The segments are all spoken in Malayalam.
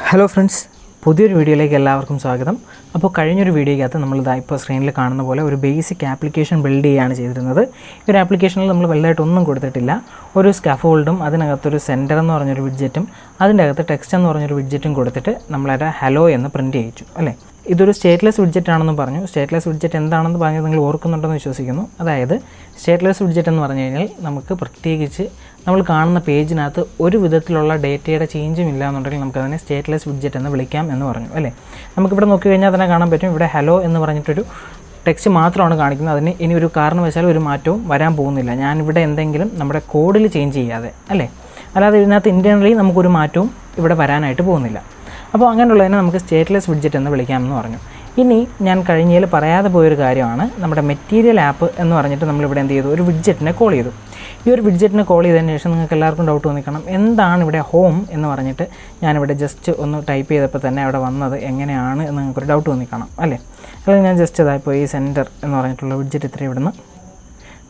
ഹലോ ഫ്രണ്ട്സ്, പുതിയൊരു വീഡിയോയിലേക്ക് എല്ലാവർക്കും സ്വാഗതം. അപ്പോൾ കഴിഞ്ഞൊരു വീഡിയോയ്ക്കകത്ത് നമ്മളിതാ ഇപ്പോൾ സ്ക്രീനിൽ കാണുന്ന പോലെ ഒരു ബേസിക് ആപ്ലിക്കേഷൻ ബിൽഡ് ചെയ്യുകയാണ് ചെയ്തിരുന്നത്. ഈ ഒരു ആപ്ലിക്കേഷനിൽ നമ്മൾ വലുതായിട്ടൊന്നും കൊടുത്തിട്ടില്ല. ഒരു സ്കാഫോൾഡും അതിനകത്തൊരു സെൻറ്റർ എന്ന് പറഞ്ഞൊരു വിഡ്ജറ്റും അതിൻ്റെ അകത്ത് ടെക്സ്റ്റ് എന്ന് പറഞ്ഞൊരു വിഡ്ജറ്റും കൊടുത്തിട്ട് നമ്മളത് ഹലോ എന്ന് പ്രിൻറ്റ് ചെയ്യിച്ചു അല്ലേ. ഇതൊരു സ്റ്റേറ്റ്ലെസ് വിഡ്ജറ്റ് ആണെന്ന് പറഞ്ഞു. സ്റ്റേറ്റ്ലെസ് വിഡ്ജറ്റ് എന്താണെന്ന് പറഞ്ഞത് നിങ്ങൾ ഓർക്കുന്നുണ്ടെന്ന് വിശ്വസിക്കുന്നു. അതായത് സ്റ്റേറ്റ്ലെസ് വിഡ്ജറ്റ് എന്ന് പറഞ്ഞു കഴിഞ്ഞാൽ നമുക്ക് പ്രത്യേകിച്ച് നമ്മൾ കാണുന്ന പേജിനകത്ത് ഒരു വിധത്തിലുള്ള ഡേറ്റയുടെ ചേഞ്ചും ഇല്ല എന്നുണ്ടെങ്കിൽ നമുക്കതിനെ സ്റ്റേറ്റ്ലെസ് വിഡ്ജറ്റ് എന്ന് വിളിക്കാം എന്ന് പറഞ്ഞു അല്ലേ. നമുക്കിവിടെ നോക്കി കഴിഞ്ഞാൽ തന്നെ കാണാൻ പറ്റും, ഇവിടെ ഹലോ എന്ന് പറഞ്ഞിട്ടൊരു ടെക്സ്റ്റ് മാത്രമാണ് കാണിക്കുന്നത്. അതിന് ഇനി ഒരു കാരണവശാലും ഒരു മാറ്റവും വരാൻ പോകുന്നില്ല. ഞാനിവിടെ എന്തെങ്കിലും നമ്മുടെ കോഡിൽ ചേഞ്ച് ചെയ്യാതെ അല്ലേ, അല്ലാതെ ഇതിനകത്ത് ഇൻറ്റേർണലി നമുക്കൊരു മാറ്റവും ഇവിടെ വരാനായിട്ട് പോകുന്നില്ല. അപ്പോൾ അങ്ങനെയുള്ളതിനെ നമുക്ക് സ്റ്റേറ്റ്ലെസ് വിഡ്ജറ്റ് എന്ന് വിളിക്കാമെന്ന് പറഞ്ഞു. ഇനി ഞാൻ കഴിഞ്ഞതിൽ പറയാതെ പോയൊരു കാര്യമാണ്, നമ്മുടെ മെറ്റീരിയൽ ആപ്പ് എന്ന് പറഞ്ഞിട്ട് നമ്മളിവിടെ എന്ത് ചെയ്തു, ഒരു വിഡ്ജറ്റിനെ കോൾ ചെയ്തു. ഈ ഒരു വിഡ്ജറ്റിനെ കോൾ ചെയ്തതിന് ശേഷം നിങ്ങൾക്ക് എല്ലാവർക്കും ഡൗട്ട് തോന്നിക്കണം, എന്താണ് ഇവിടെ ഹോം എന്ന് പറഞ്ഞിട്ട് ഞാനിവിടെ ജസ്റ്റ് ഒന്ന് ടൈപ്പ് ചെയ്തപ്പോൾ തന്നെ അവിടെ വന്നത് എങ്ങനെയാണ് എന്ന് നിങ്ങൾക്കൊരു ഡൗട്ട് തോന്നിക്കണം അല്ലേ. അല്ലെങ്കിൽ ഞാൻ ജസ്റ്റ് ഇതായിപ്പോൾ ഈ സെൻറ്റർ എന്ന് പറഞ്ഞിട്ടുള്ള വിഡ്ജറ്റ് ഇത്രയും ഇവിടുന്ന്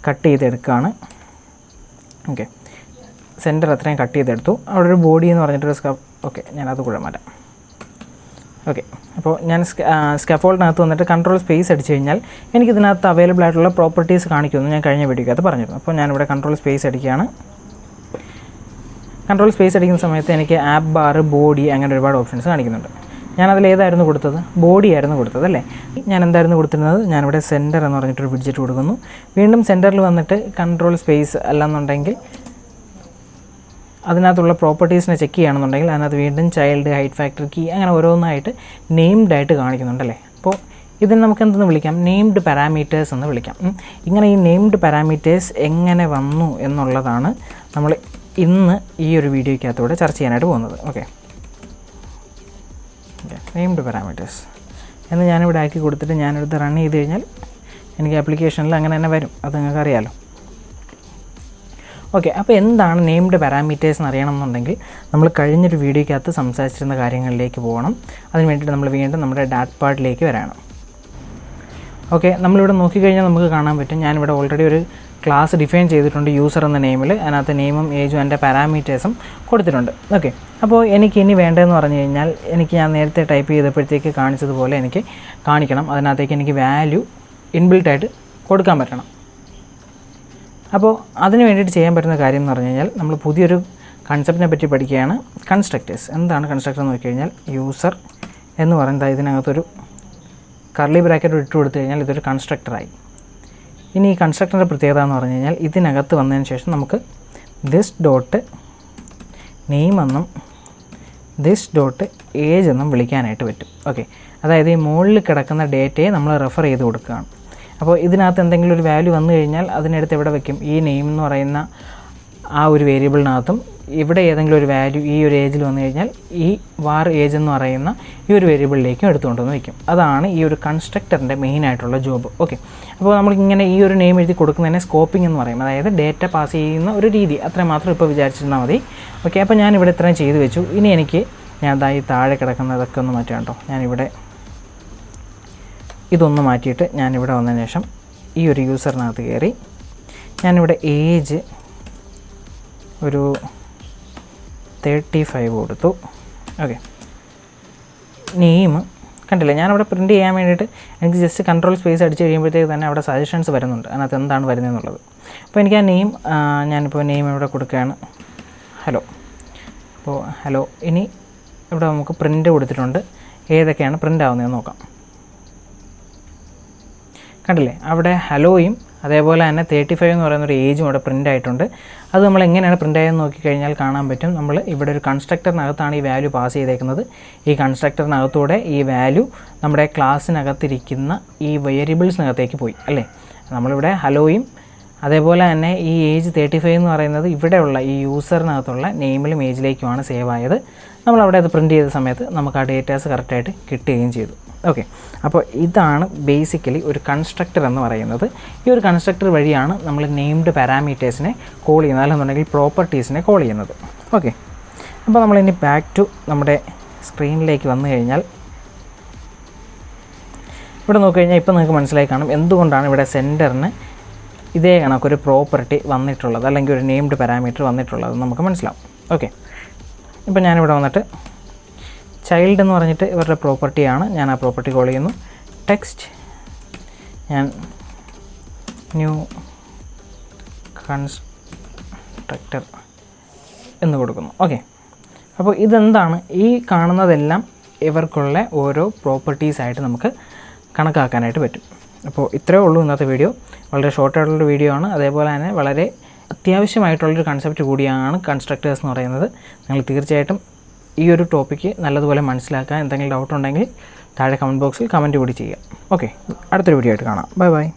കട്ട് ചെയ്തെടുക്കുകയാണ്. ഓക്കെ, സെൻറ്റർ അത്രയും കട്ട് ചെയ്തെടുത്തു. അവിടെ ഒരു ബോഡി എന്ന് പറഞ്ഞിട്ടൊരു ഓക്കെ, ഞാനത് കൂടെ മാറ്റാം. ഓക്കെ, അപ്പോൾ ഞാൻ സ്കാഫോൾഡിനകത്ത് വന്നിട്ട് കൺട്രോൾ സ്പേസ് അടിച്ചു കഴിഞ്ഞാൽ എനിക്കിതിനകത്ത് അവൈലബിൾ ആയിട്ടുള്ള പ്രോപ്പർട്ടീസ് കാണിക്കുമെന്ന് ഞാൻ കഴിഞ്ഞ വീഡിയോക്കകത്ത് പറഞ്ഞിരുന്നു. അപ്പോൾ ഞാനിവിടെ കൺട്രോൾ സ്പേസ് അടിക്കുകയാണ്. കൺട്രോൾ സ്പേസ് അടിക്കുന്ന സമയത്ത് എനിക്ക് ആപ്പ് ബാർ, ബോഡി, അങ്ങനെ ഒരുപാട് ഓപ്ഷൻസ് കാണിക്കുന്നുണ്ട്. ഞാനതിൽ ഏതായിരുന്നു കൊടുത്തത്? ബോഡി ആയിരുന്നു കൊടുത്തത് അല്ലേ. ഞാൻ എന്തായിരുന്നു കൊടുത്തിരുന്നത്? ഞാനിവിടെ സെൻറ്റർ എന്ന് പറഞ്ഞിട്ടൊരു വിഡ്ജറ്റ് കൊടുക്കുന്നു. വീണ്ടും സെൻറ്ററിൽ വന്നിട്ട് കൺട്രോൾ സ്പേസ് അല്ലെന്നുണ്ടെങ്കിൽ അതിനകത്തുള്ള പ്രോപ്പർട്ടീസിനെ ചെക്ക് ചെയ്യുകയാണെന്നുണ്ടെങ്കിൽ അതിനകത്ത് വീണ്ടും ചൈൽഡ്, ഹൈറ്റ് ഫാക്ടർ, കീ, അങ്ങനെ ഓരോന്നായിട്ട് നെയിംഡ് ആയിട്ട് കാണിക്കുന്നുണ്ടല്ലേ. അപ്പോൾ ഇതിന് നമുക്ക് എന്തെന്ന് വിളിക്കാം? നെയിംഡ് പാരാമീറ്റേഴ്സ് എന്ന് വിളിക്കാം. ഇങ്ങനെ ഈ നെയിംഡ് പാരാമീറ്റേഴ്സ് എങ്ങനെ വന്നു എന്നുള്ളതാണ് നമ്മൾ ഇന്ന് ഈ ഒരു വീഡിയോയ്ക്കകത്തൂടെ ചർച്ച ചെയ്യാനായിട്ട് പോകുന്നത്. ഓക്കെ, നെയിംഡ് പാരാമീറ്റേഴ്സ് എന്ന് ഞാനിവിടെ ആക്കി കൊടുത്തിട്ട് ഞാനെടുത്ത് റൺ ചെയ്ത് കഴിഞ്ഞാൽ എനിക്ക് ആപ്ലിക്കേഷനിൽ അങ്ങനെ തന്നെ വരും. അത് നിങ്ങൾക്ക് അറിയാമല്ലോ. ഓക്കെ, അപ്പോൾ എന്താണ് നെയിംഡ് പാരാമീറ്റേഴ്സ് എന്ന് അറിയണമെന്നുണ്ടെങ്കിൽ നമ്മൾ കഴിഞ്ഞൊരു വീഡിയോയ്ക്കകത്ത് സംസാരിച്ചിരുന്ന കാര്യങ്ങളിലേക്ക് പോകണം. അതിന് വേണ്ടിയിട്ട് നമ്മൾ വീണ്ടും നമ്മുടെ ഡാറ്റ് പാർട്ടിലേക്ക് വരണം. ഓക്കെ, നമ്മളിവിടെ നോക്കിക്കഴിഞ്ഞാൽ നമുക്ക് കാണാൻ പറ്റും, ഞാനിവിടെ ഓൾറെഡി ഒരു ക്ലാസ് ഡിഫൈൻ ചെയ്തിട്ടുണ്ട് യൂസർ എന്ന നെയിമിൽ. അതിനകത്ത് നെയിമും ഏജും എൻ്റെ പാരാമീറ്റേഴ്സും കൊടുത്തിട്ടുണ്ട്. ഓക്കെ, അപ്പോൾ എനിക്ക് ഇനി വേണ്ടതെന്ന് പറഞ്ഞു കഴിഞ്ഞാൽ എനിക്ക് ഞാൻ നേരത്തെ ടൈപ്പ് ചെയ്തപ്പോഴത്തേക്ക് കാണിച്ചതുപോലെ എനിക്ക് കാണിക്കണം. അതിനകത്തേക്ക് എനിക്ക് വാല്യൂ ഇൻബിൽട്ടായിട്ട് കൊടുക്കാൻ പറ്റണം. അപ്പോൾ അതിന് വേണ്ടിയിട്ട് ചെയ്യാൻ പറ്റുന്ന കാര്യം എന്ന് പറഞ്ഞു കഴിഞ്ഞാൽ നമ്മൾ പുതിയൊരു കൺസെപ്റ്റിനെ പറ്റി പഠിക്കുകയാണ്, കൺസ്ട്രക്റ്റേഴ്സ്. എന്താണ് കൺസ്ട്രക്ടർ എന്ന് നോക്കി കഴിഞ്ഞാൽ യൂസർ എന്ന് പറയുന്നത് ഇതിനകത്തൊരു കർലി ബ്രാക്കറ്റ് ഇട്ട് കൊടുത്തു കഴിഞ്ഞാൽ ഇതൊരു കൺസ്ട്രക്ടറായി. ഇനി ഈ കൺസ്ട്രക്ടറിൻ്റെ പ്രത്യേകത എന്ന് പറഞ്ഞു കഴിഞ്ഞാൽ ഇതിനകത്ത് വന്നതിന് ശേഷം നമുക്ക് ദിസ് ഡോട്ട് നെയിം എന്നും ദിസ് ഡോട്ട് ഏജ് എന്നും വിളിക്കാനായിട്ട് പറ്റും. ഓക്കെ, അതായത് ഈ മുകളിൽ കിടക്കുന്ന ഡേറ്റയെ നമ്മൾ റെഫർ ചെയ്ത് കൊടുക്കുകയാണ്. അപ്പോൾ ഇതിനകത്ത് എന്തെങ്കിലും ഒരു വാല്യൂ വന്നു കഴിഞ്ഞാൽ അതിനടുത്ത് എവിടെ വയ്ക്കും? ഈ നെയിം എന്ന് പറയുന്ന ആ ഒരു വേരിയബിളിനകത്തും ഇവിടെ ഏതെങ്കിലും ഒരു വാല്യൂ ഈ ഒരു ഏജിൽ വന്നു കഴിഞ്ഞാൽ ഈ വാർ ഏജ് എന്ന് പറയുന്ന ഈ ഒരു വേരിയബിളിലേക്കും എടുത്തുകൊണ്ടുവന്ന് വയ്ക്കും. അതാണ് ഈ ഒരു കൺസ്ട്രക്ടറിൻ്റെ മെയിനായിട്ടുള്ള ജോബ്. ഓക്കെ, അപ്പോൾ നമ്മളിങ്ങനെ ഈ ഒരു നെയിം എഴുതി കൊടുക്കുന്നതിനെ സ്കോപ്പിംഗ് എന്ന് പറയും. അതായത് ഡേറ്റ പാസ് ചെയ്യുന്ന ഒരു രീതി, അത്രമാത്രം ഇപ്പോൾ വിചാരിച്ചിരുന്നാൽ മതി. ഓക്കെ, അപ്പോൾ ഞാനിവിടെ ഇത്രയും ചെയ്തു വെച്ചു. ഇനി എനിക്ക് ഞാൻ ഈ താഴെ കിടക്കുന്നതൊക്കെ ഒന്ന് മാറ്റാം കേട്ടോ. ഞാനിവിടെ ഇതൊന്ന് മാറ്റിയിട്ട് ഞാനിവിടെ വന്നതിന് ശേഷം ഈ ഒരു യൂസറിനകത്ത് കയറി ഞാനിവിടെ ഏജ് ഒരു 35 കൊടുത്തു. ഓക്കെ, നെയിം കണ്ടില്ലേ, ഞാനവിടെ പ്രിൻറ്റ് ചെയ്യാൻ വേണ്ടിയിട്ട് എനിക്ക് ജസ്റ്റ് കൺട്രോൾ സ്പേസ് അടിച്ച് കഴിയുമ്പോഴത്തേക്ക് തന്നെ അവിടെ സജഷൻസ് വരുന്നുണ്ട്, അതിനകത്ത് എന്താണ് വരുന്നതെന്നുള്ളത്. അപ്പോൾ എനിക്ക് ആ നെയിം ഞാനിപ്പോൾ നെയിം ഇവിടെ കൊടുക്കുകയാണ്, ഹലോ. അപ്പോൾ ഹലോ. ഇനി ഇവിടെ നമുക്ക് പ്രിൻ്റ് കൊടുത്തിട്ടുണ്ട്. ഏതൊക്കെയാണ് പ്രിൻ്റ് ആവുന്നതെന്ന് നോക്കാം. കണ്ടില്ലേ, അവിടെ ഹലോയും അതേപോലെ തന്നെ 35 എന്ന് പറയുന്നൊരു ഏജും ഇവിടെ പ്രിൻ്റ് ആയിട്ടുണ്ട്. അത് നമ്മൾ എങ്ങനെയാണ് പ്രിൻ്റ് ആയതെന്ന് നോക്കിക്കഴിഞ്ഞാൽ കാണാൻ പറ്റും. നമ്മൾ ഇവിടെ ഒരു കൺസ്ട്രക്ടറിനകത്താണ് ഈ വാല്യൂ പാസ് ചെയ്തേക്കുന്നത്. ഈ കൺസ്ട്രക്ടറിനകത്തൂടെ ഈ വാല്യൂ നമ്മുടെ ക്ലാസ്സിനകത്തിരിക്കുന്ന ഈ വേരിയബിൾസിനകത്തേക്ക് പോയി അല്ലേ. നമ്മളിവിടെ ഹലോയും അതേപോലെ തന്നെ ഈ ഏജ് 35 എന്ന് പറയുന്നത് ഇവിടെയുള്ള ഈ യൂസറിനകത്തുള്ള നെയിമിലും ഏജിലേക്കുമാണ് സേവ് ആയത്. നമ്മളവിടെ അത് പ്രിൻറ്റ് ചെയ്ത സമയത്ത് നമുക്ക് ആ ഡേറ്റാസ് കറക്റ്റായിട്ട് കിട്ടുകയും ചെയ്തു. ഓക്കെ, അപ്പോൾ ഇതാണ് ബേസിക്കലി ഒരു കൺസ്ട്രക്ടർ എന്ന് പറയുന്നത്. ഈ ഒരു കൺസ്ട്രക്ടർ വഴിയാണ് നമ്മൾ നെയിംഡ് പാരാമീറ്റേഴ്സിനെ കോൾ ചെയ്യുന്നത്, അല്ലെന്നുണ്ടെങ്കിൽ പ്രോപ്പർട്ടീസിനെ കോൾ ചെയ്യുന്നത്. ഓക്കെ, അപ്പോൾ നമ്മളിനി ബാക്ക് ടു നമ്മുടെ സ്ക്രീനിലേക്ക് വന്നു കഴിഞ്ഞാൽ ഇവിടെ നോക്കിക്കഴിഞ്ഞാൽ ഇപ്പോൾ നിങ്ങൾക്ക് മനസ്സിലായി കാണും എന്തുകൊണ്ടാണ് ഇവിടെ സെൻറ്ററിന് ഇതേ കണക്കൊരു പ്രോപ്പർട്ടി വന്നിട്ടുള്ളത്, അല്ലെങ്കിൽ ഒരു നെയിംഡ് പാരാമീറ്റർ വന്നിട്ടുള്ളത് നമുക്ക് മനസ്സിലാവും. ഓക്കെ, ഇപ്പോൾ ഞാനിവിടെ വന്നിട്ട് ചൈൽഡ് എന്ന് പറഞ്ഞിട്ട് ഇവരുടെ പ്രോപ്പർട്ടിയാണ്. ഞാൻ ആ പ്രോപ്പർട്ടി കോൾ ചെയ്യുന്നു. ടെക്സ്റ്റ് ഞാൻ ന്യൂ കൺസ്ട്രക്ടർ എന്ന് കൊടുക്കുന്നു. ഓക്കെ, അപ്പോൾ ഇതെന്താണ്, ഈ കാണുന്നതെല്ലാം ഇവർക്കുള്ള ഓരോ പ്രോപ്പർട്ടീസായിട്ട് നമുക്ക് കണക്കാക്കാനായിട്ട് പറ്റും. അപ്പോൾ ഇത്രയേ ഉള്ളൂ ഇന്നത്തെ വീഡിയോ. വളരെ ഷോർട്ടായിട്ടുള്ളൊരു വീഡിയോ ആണ്. അതേപോലെ തന്നെ വളരെ അത്യാവശ്യമായിട്ടുള്ളൊരു കൺസെപ്റ്റ് കൂടിയാണ് കൺസ്ട്രക്ടേഴ്സ് എന്ന് പറയുന്നത്. നിങ്ങൾ തീർച്ചയായിട്ടും ഈ ഒരു ടോപ്പിക്ക് നല്ലതുപോലെ മനസ്സിലാക്കുക. എന്തെങ്കിലും ഡൗട്ട് ഉണ്ടെങ്കിൽ താഴെ കമൻറ്റ് ബോക്സിൽ കമൻറ്റ് കൂടി ചെയ്യുക. ഓക്കെ, അടുത്തൊരു വീഡിയോ ആയിട്ട് കാണാം. Bye bye.